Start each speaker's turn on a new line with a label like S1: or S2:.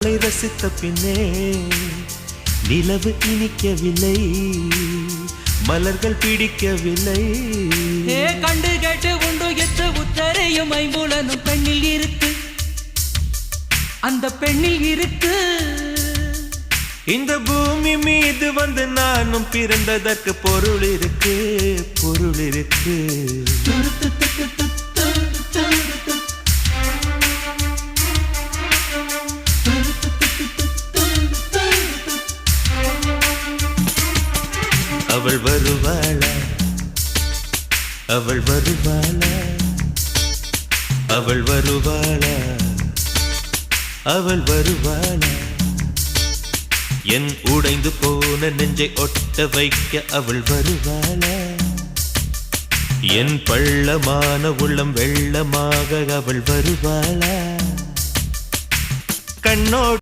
S1: ரசித்த பின்னே நிலவு இனிக்கவில்லை, மலர்கள் பிடிக்கவில்லை.
S2: கண்டு கேட்டு உண்டு எட்டு உத்தரையும் ஐம்புலனும் பெண்ணில் இருக்கு, அந்த பெண்ணில் இருக்கு.
S1: இந்த பூமி மீது வந்து நானும் பிறந்ததற்கு பொருள் இருக்கு, பொருள் இருக்கு. அவள் வருவாளா, அவள் வருவாளா, அவள் வருவாளா, அவள் வருவாளா. என் உடைந்து போன நெஞ்சை ஒட்ட வைக்க அவள் வருவாளா. என் பள்ளமான உள்ளம் வெள்ளமாக அவள் வருவாளா. கண்ணோடு